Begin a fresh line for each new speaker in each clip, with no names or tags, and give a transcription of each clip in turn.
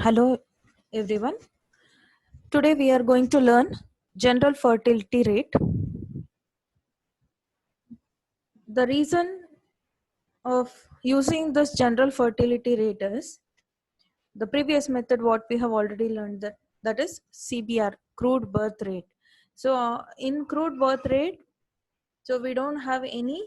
Hello everyone. Today we are going to learn general fertility rate. The reason of using this general fertility rate is the previous method what we have already learned, that is CBR, crude birth rate. So in crude birth rate, so we don't have any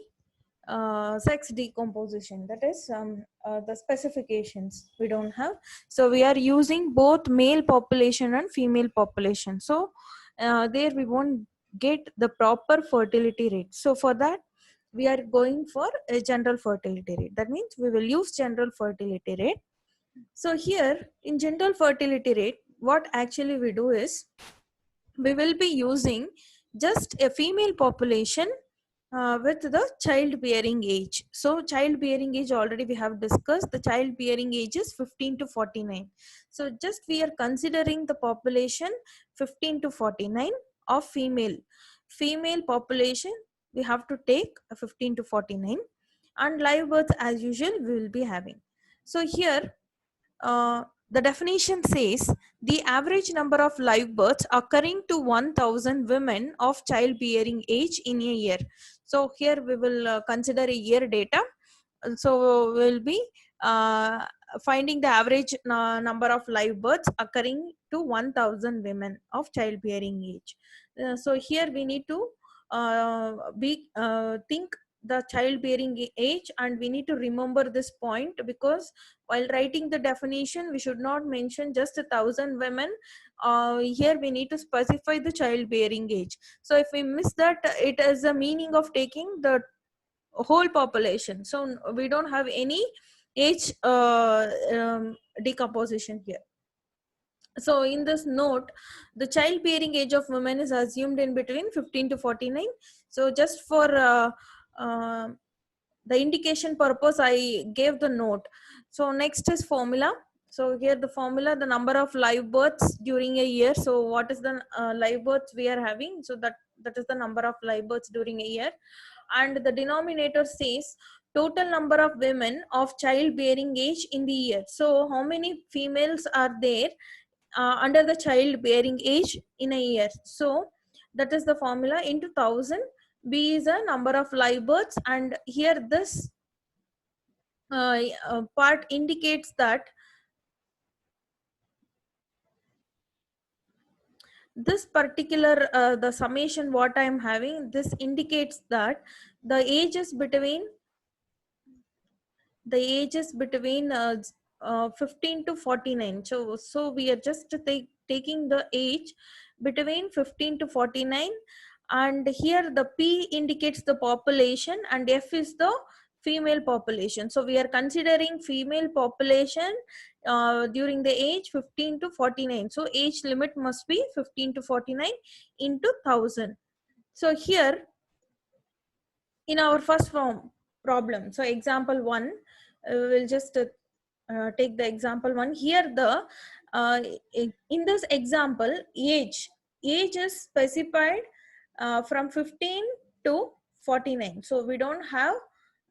sex decomposition, that is the specifications we don't have. So we are using both male population and female population, so there we won't get the proper fertility rate. So for that we are going for a general fertility rate. That means we will use general fertility rate. So here in general fertility rate, what actually we do is we will be using just a female population with the childbearing age. So childbearing age already we have discussed. The childbearing age is 15 to 49. So just we are considering the population 15 to 49 of female population. We have to take a 15 to 49, and live births as usual we will be having. So here the definition says the average number of live births occurring to 1000 women of childbearing age in a year. So here we will consider a year data. So we'll be uh, finding the average number of live births occurring to 1000 women of childbearing age. So here we need to think the childbearing age, and we need to remember this point, because while writing the definition we should not mention just 1000 women. Here we need to specify the childbearing age. So if we miss that, it is a meaning of taking the whole population. So we don't have any age decomposition here. So in this note, the childbearing age of women is assumed in between 15 to 49. So just for uh, the indication purpose I gave the note. So next is formula. So here the formula, the number of live births during a year. So what is the live births we are having? So that is the number of live births during a year. And the denominator says total number of women of childbearing age in the year. So how many females are there under the childbearing age in a year? So that is the formula into 1000. B is a number of live births, and here this part indicates that this particular the summation what I am having, this indicates that the ages between the 15 to 49. So we are just taking the age between 15 to 49, and here the P indicates the population and F is the female population. So we are considering female population during the age 15 to 49. So age limit must be 15 to 49 into 1000. So here in our first form problem, so example 1, we'll just take the example 1. Here the in this example, age is specified from 15 to 49. So we don't have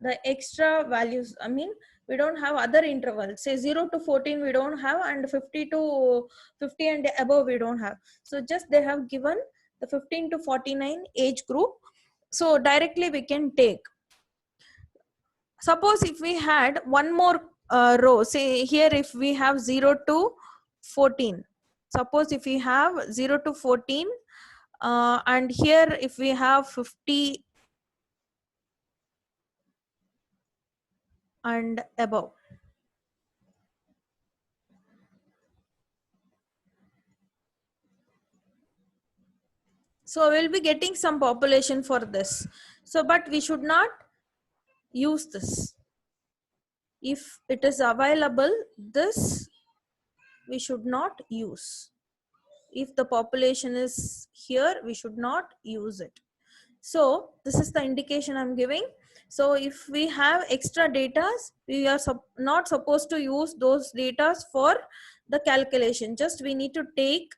the extra values, I mean we don't have other intervals. Say 0 to 14 we don't have, and 50 to 50 and above we don't have. So just they have given the 15 to 49 age group. So directly we can take, suppose if we had one more row, say here if we have 0 to 14, suppose if we have 0 to 14 and here if we have 50 and above. So we'll be getting some population for this. So but we should not use this. If it is available, this we should not use. If the population is here, we should not use it. So this is the indication I'm giving. So if we have extra data, we are not supposed to use those data for the calculation. Just we need to take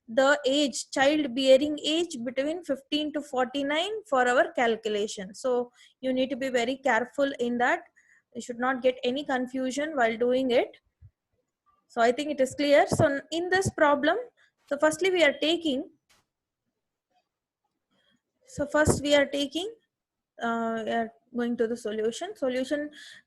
the age, childbearing age between 15 to 49 for our calculation. So you need to be very careful in that. You should not get any confusion while doing it. So I think it is clear. So in this problem, so firstly we are taking, we are going to the solution.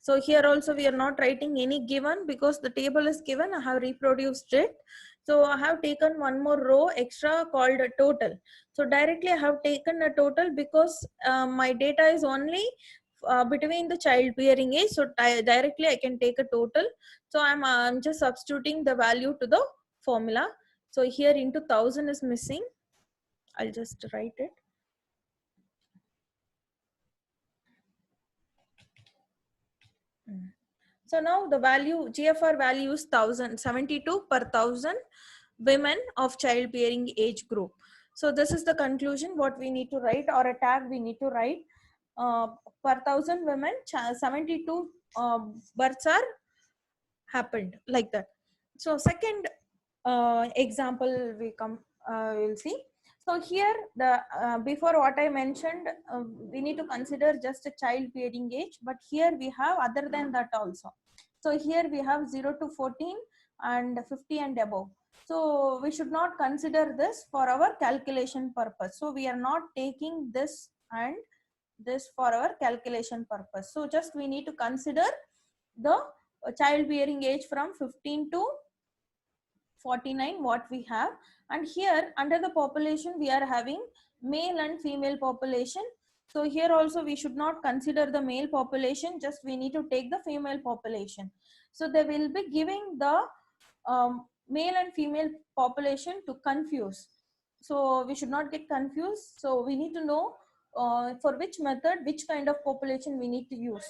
So here also we are not writing any given because the table is given. I have reproduced it. So I have taken one more row extra called a total. So directly I have taken a total because my data is only between the childbearing age. So directly I can take a total. So I'm just substituting the value to the formula. So here into 1000 is missing. I'll just write it. So now the value, GFR value is 1072 per 1000 women of childbearing age group. So this is the conclusion what we need to write, or a tag we need to write. Per 1000 women, 72 births are happened, like that. So second example we'll see. So here the before what I mentioned, we need to consider just a childbearing age, but here we have other than that also. So here we have 0 to 14 and 50 and above. So we should not consider this for our calculation purpose. So we are not taking this and this for our calculation purpose. So just we need to consider the childbearing age from 15 to 49 what we have. And here under the population we are having male and female population. So here also we should not consider the male population, just we need to take the female population. So they will be giving the male and female population to confuse. So we should not get confused. So we need to know for which method, which kind of population we need to use.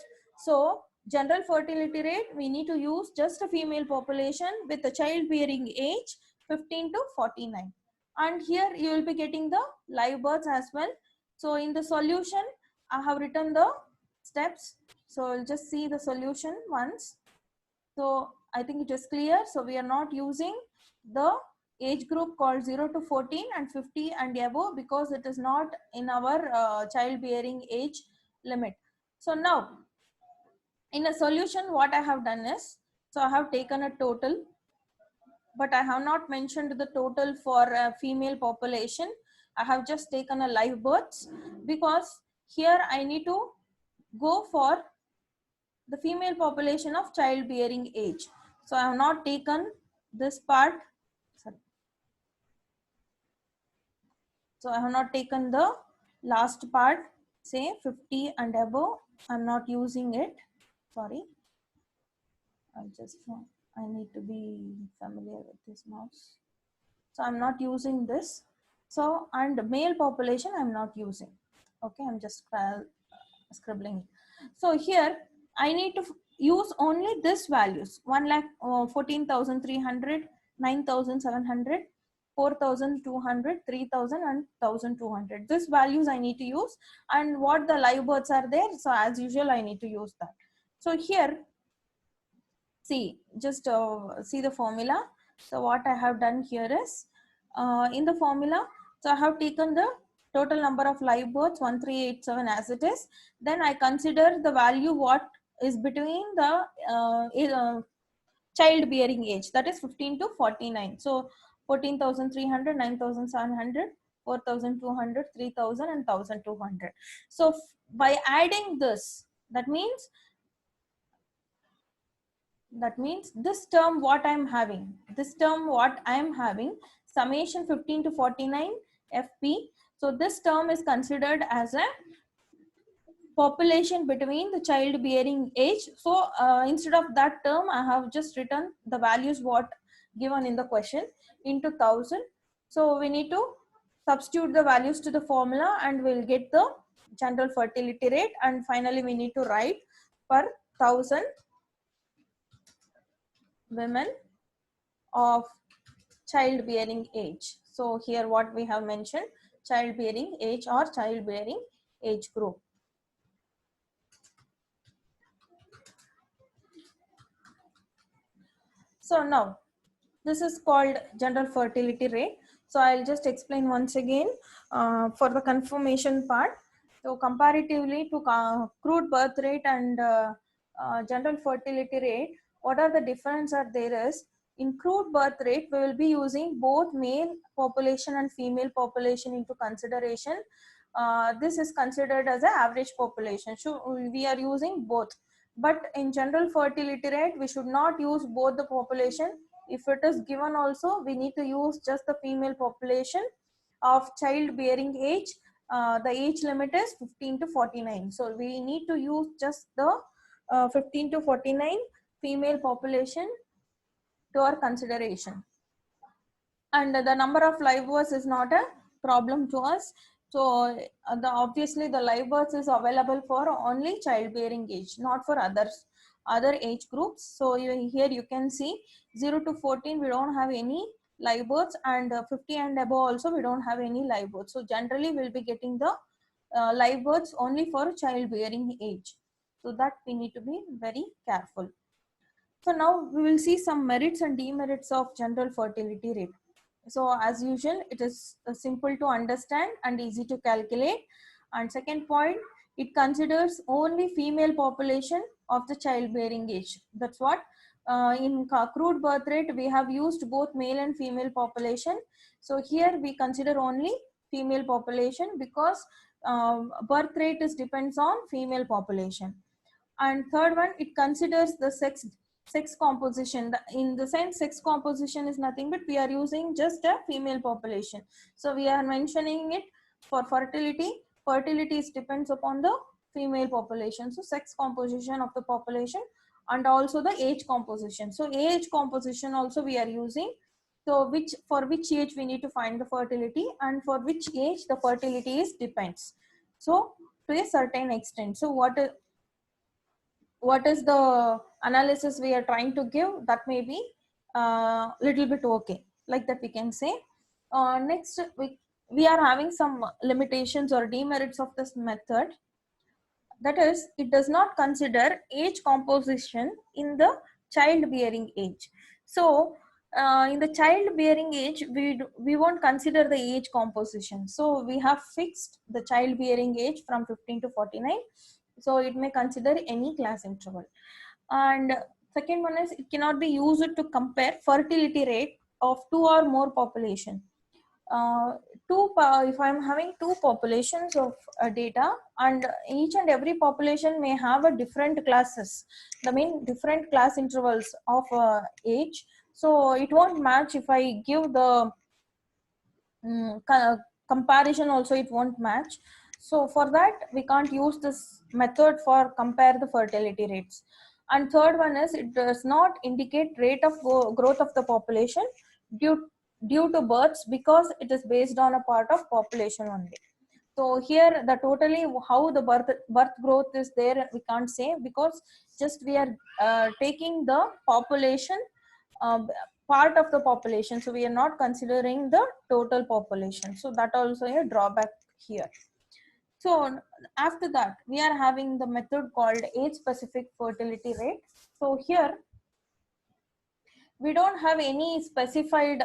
So general fertility rate, we need to use just a female population with a childbearing age 15 to 49. And here you will be getting the live births as well. So in the solution, I have written the steps. So I'll just see the solution once. So I think it is clear. So we are not using the age group called 0 to 14 and 50 and above because it is not in our childbearing age limit. So now in a solution, what I have done is, so I have taken a total, but I have not mentioned the total for a female population. I have just taken a live births because here I need to go for the female population of childbearing age. So I have not taken this part. Sorry. So I have not taken the last part, say 50 and above. I'm not using it. Sorry. I need to be familiar with this mouse. So I'm not using this. So, and male population I'm not using. Okay, I'm just scribbling. So here I need to use only this values: 1,14,300, 9,700, 4,200, 3,000 and 1,200. These values I need to use, and what the live births are there. So as usual, I need to use that. So here, see, just see the formula. So what I have done here is, in the formula, so I have taken the total number of live births 1387 as it is. Then I consider the value what is between the childbearing age, that is 15 to 49. So 14,300, 9,700, 4,200, 3,000 and 1,200. So by adding this, that means this term what I'm having, summation 15 to 49 FP. So this term is considered as a population between the childbearing age. So instead of that term, I have just written the values what given in the question into 1000. So we need to substitute the values to the formula and we'll get the general fertility rate. And finally we need to write per 1000 women of childbearing age. So here what we have mentioned, childbearing age or childbearing age group. So now this is called general fertility rate. So I'll just explain once again for the confirmation part. So comparatively to crude birth rate and general fertility rate, what are the difference are there is, In crude birth rate, we will be using both male population and female population into consideration. This is considered as an average population. So we are using both. But in general fertility rate, we should not use both the population. If it is given also, we need to use just the female population of childbearing age. The age limit is 15 to 49. So we need to use just the 15 to 49 female population to our consideration. And the number of live births is not a problem to us. So obviously the live births is available for only childbearing age, not for other age groups. So here you can see 0 to 14 we don't have any live births, and 50 and above also we don't have any live births. So generally we'll be getting the live births only for childbearing age. So that we need to be very careful. So now we will see some merits and demerits of general fertility rate. So as usual, it is simple to understand and easy to calculate. And second point, it considers only female population of the childbearing age. That's what in crude birth rate, we have used both male and female population. So here we consider only female population because birth rate is depends on female population. And third one, it considers the sex composition. In the sense, sex composition is nothing but we are using just a female population. So we are mentioning it for fertility. Fertility is depends upon the female population. So sex composition of the population and also the age composition. So age composition also we are using. So for which age we need to find the fertility, and for which age the fertility is depends. So to a certain extent. So what is the analysis we are trying to give, that may be little bit okay, like that we can say. Next, we are having some limitations or demerits of this method. That is, it does not consider age composition in the childbearing age. So in the childbearing age, we won't consider the age composition. So we have fixed the childbearing age from 15 to 49. So it may consider any class interval. And second one is, it cannot be used to compare fertility rate of two or more population. If I'm having two populations of data, and each and every population may have a different classes, different class intervals of age. So it won't match if I give the comparison also, it won't match. So for that we can't use this method for compare the fertility rates. And third one is, it does not indicate rate of growth of the population due to births, because it is based on a part of population only. So here the totally how the birth growth is there we can't say, because just we are taking the population part of the population, so we are not considering the total population. So that also a drawback here. So after that we are having the method called age specific fertility rate. So here we don't have any specified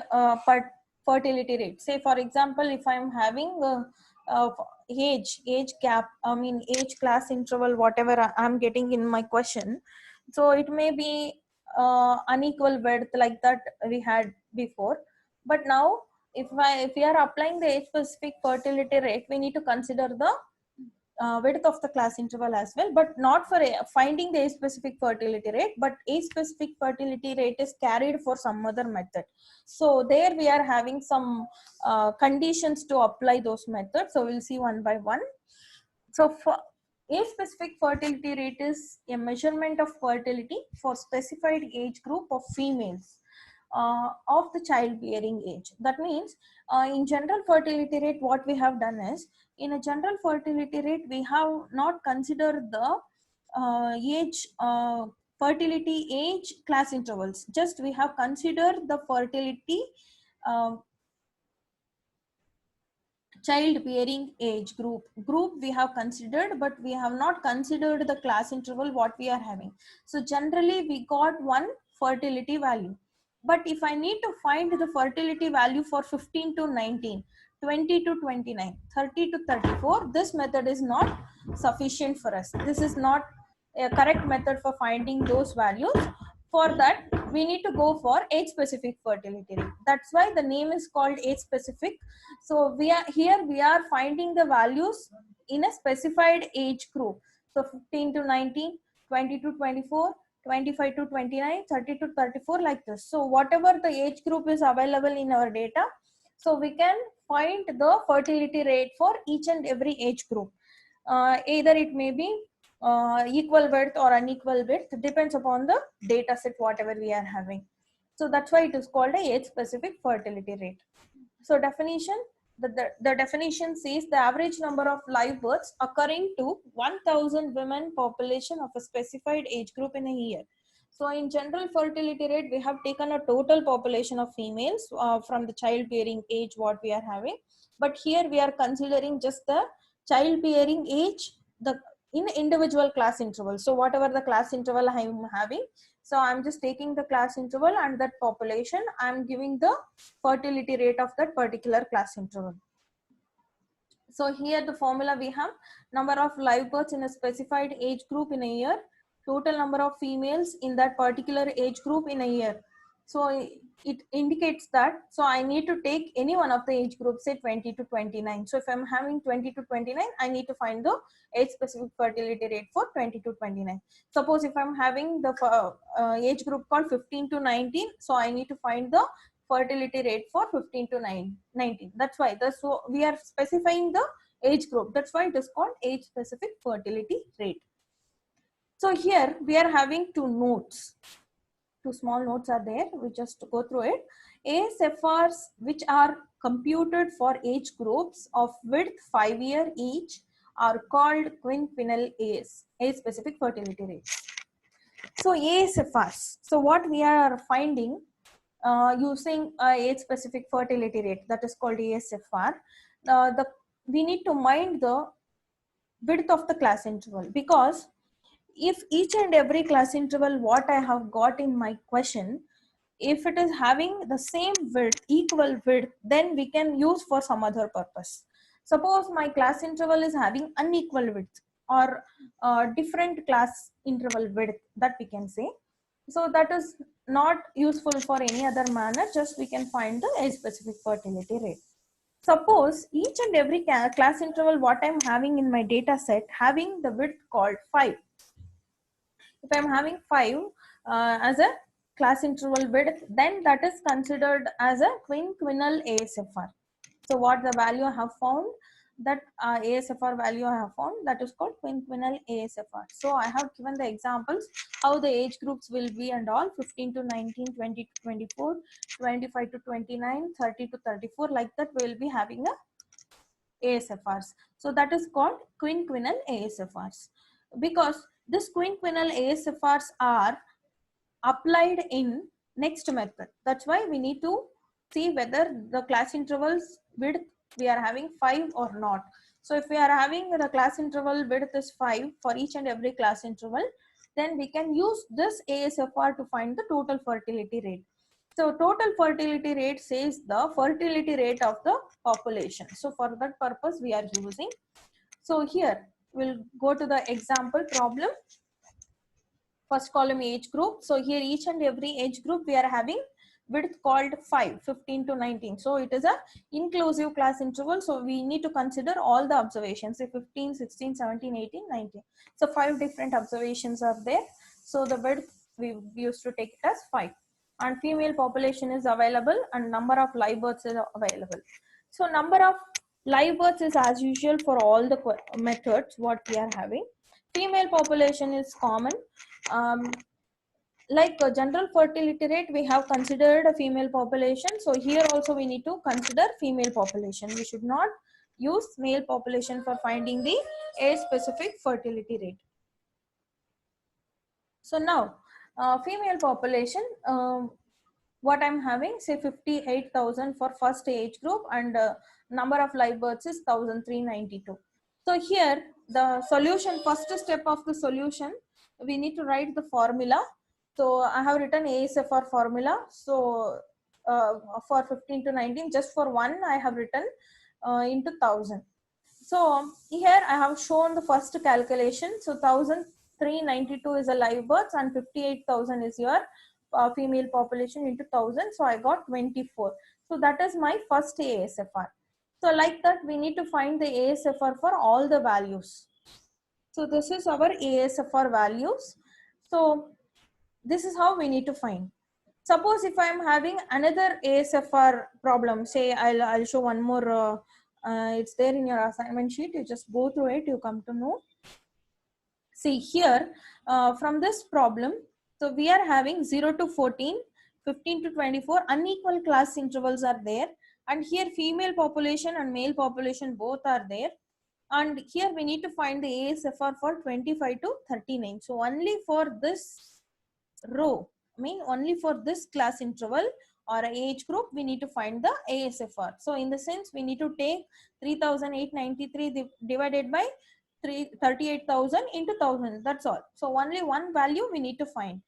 fertility rate. Say for example, if I'm having age gap, age class interval, whatever I'm getting in my question, so it may be unequal width like that we had before. But now if we are applying the age specific fertility rate, we need to consider the width of the class interval as well, but not for finding the age specific fertility rate, but age specific fertility rate is carried for some other method. So there we are having some conditions to apply those methods. So we'll see one by one. So for age specific fertility rate is a measurement of fertility for specified age group of females of the childbearing age. That means in general fertility rate, what we have done is, in a general fertility rate, we have not considered the fertility age class intervals. Just we have considered the fertility childbearing age group we have considered, but we have not considered the class interval what we are having. So generally we got one fertility value. But if I need to find the fertility value for 15 to 19, 20 to 29, 30 to 34, this method is not sufficient for us. This is not a correct method for finding those values. For that, we need to go for age specific fertility rate. That's why the name is called age specific. So we are finding the values in a specified age group. So 15 to 19, 20 to 24, 25 to 29, 30 to 34, like this. So whatever the age group is available in our data, so we can find the fertility rate for each and every age group. Either it may be equal width or unequal width, depends upon the data set whatever we are having. So that's why it is called a age specific fertility rate. So definition, the definition says the average number of live births occurring to 1000 women population of a specified age group in a year. So in general fertility rate, we have taken a total population of females from the childbearing age what we are having. But here we are considering just the childbearing age the in individual class interval. So whatever the class interval I am having, so I'm just taking the class interval and that population, I'm giving the fertility rate of that particular class interval. So here the formula we have number of live births in a specified age group in a year, total number of females in that particular age group in a year. So it indicates that, so I need to take any one of the age groups, say 20 to 29. So if I'm having 20 to 29, I need to find the age specific fertility rate for 20 to 29. Suppose if I'm having the age group called 15 to 19, so I need to find the fertility rate for 15 to 19. That's why so we are specifying the age group. That's why it is called age specific fertility rate. So here we are having two notes. Two small notes are there. We just go through it. ASFRs which are computed for age groups of width 5 year each are called quinquennial age specific fertility rates. So ASFRs. So what we are finding using age specific fertility rate, that is called ASFR. We need to mind the width of the class interval, because if each and every class interval what I have got in my question, if it is having the same width, equal width, then we can use for some other purpose. Suppose my class interval is having unequal width or different class interval width, that we can say. So that is not useful for any other manner, just we can find the age specific fertility rate. Suppose each and every class interval what I'm having in my data set having the width called 5. If I'm having 5 as a class interval width, then that is considered as a quinquennial ASFR. So what the value I have found, that ASFR value I have found, that is called quinquennial ASFR. So I have given the examples how the age groups will be and all: 15 to 19, 20 to 24, 25 to 29, 30 to 34, like that we will be having a ASFRs. So that is called quinquennial ASFRs, because this quinquennial ASFRs are applied in next method. That's why we need to see whether the class intervals width we are having 5 or not. So if we are having the class interval width is 5 for each and every class interval, then we can use this ASFR to find the total fertility rate. So total fertility rate says the fertility rate of the population. So for that purpose we are using. So here we'll go to the example problem. First column age group. So here each and every age group we are having width called 5, 15 to 19. So it is a inclusive class interval. So we need to consider all the observations, say 15, 16, 17, 18, 19. So 5 different observations are there. So the width we used to take it as 5. And female population is available and number of live births is available. So number of live births is as usual for all the methods what we are having. Female population is common. Like a general fertility rate, we have considered a female population. So here also we need to consider female population. We should not use male population for finding the age specific fertility rate. So now female population, what I'm having, say 58,000 for first age group, and number of live births is 1,392. So here the solution, first step of the solution, we need to write the formula. So I have written ASFR formula. So for 15 to 19, just for one I have written into 1000. So here I have shown the first calculation. So 1,392 is a live births and 58,000 is your female population into 1000. So I got 24. So that is my first ASFR. So like that, we need to find the ASFR for all the values. So this is our ASFR values. So this is how we need to find. Suppose if I am having another ASFR problem, say I'll show one more. It's there in your assignment sheet. You just go through it. You come to know. See here, from this problem, so we are having 0 to 14, 15 to 24, unequal class intervals are there. And here female population and male population both are there. And here we need to find the ASFR for 25 to 39. So only for this row, I mean only for this class interval or age group, we need to find the ASFR. So in the sense, we need to take 3893 divided by 38,000 into 1000. That's all. So only one value we need to find.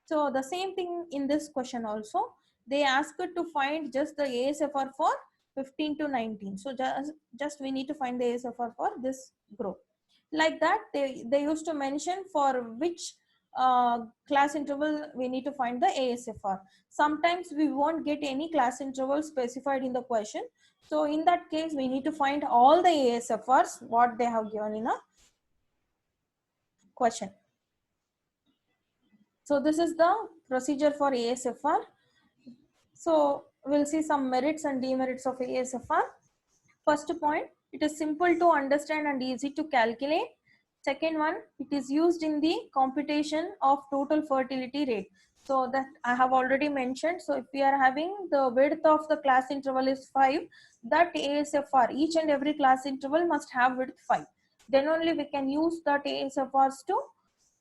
So the same thing in this question also. They asked to find just the ASFR for 15 to 19. So just we need to find the ASFR for this group. Like that, they used to mention for which class interval we need to find the ASFR. Sometimes we won't get any class interval specified in the question. So in that case, we need to find all the ASFRs what they have given in a question. So this is the procedure for ASFR. So we'll see some merits and demerits of ASFR. First point, it is simple to understand and easy to calculate. Second one, it is used in the computation of total fertility rate. So that I have already mentioned. So if we are having the width of the class interval is 5, that ASFR, each and every class interval must have width 5. Then only we can use that ASFRs to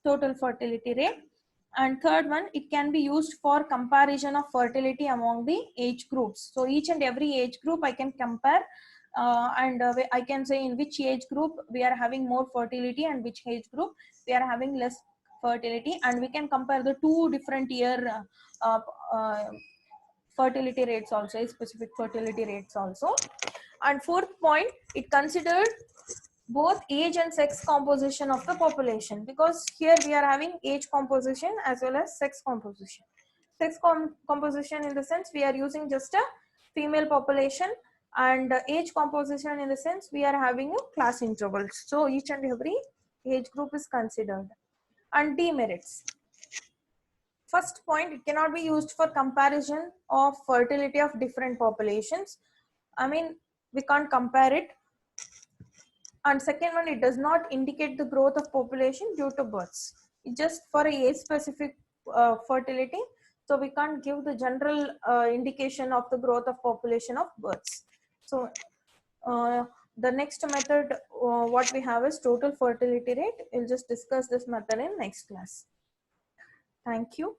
total fertility rate. And third one, it can be used for comparison of fertility among the age groups. So each and every age group I can compare I can say in which age group we are having more fertility and which age group we are having less fertility, and we can compare the two different year fertility rates also, specific fertility rates also. And fourth point, it considered both age and sex composition of the population, because here we are having age composition as well as sex composition. Sex composition in the sense we are using just a female population, and age composition in the sense we are having a class intervals. So each and every age group is considered. And demerits. First point, it cannot be used for comparison of fertility of different populations. I mean, we can't compare it. And second one, it does not indicate the growth of population due to births. It's just for a age specific fertility. So we can't give the general indication of the growth of population of births. So the next method what we have is total fertility rate. We'll just discuss this method in next class. Thank you.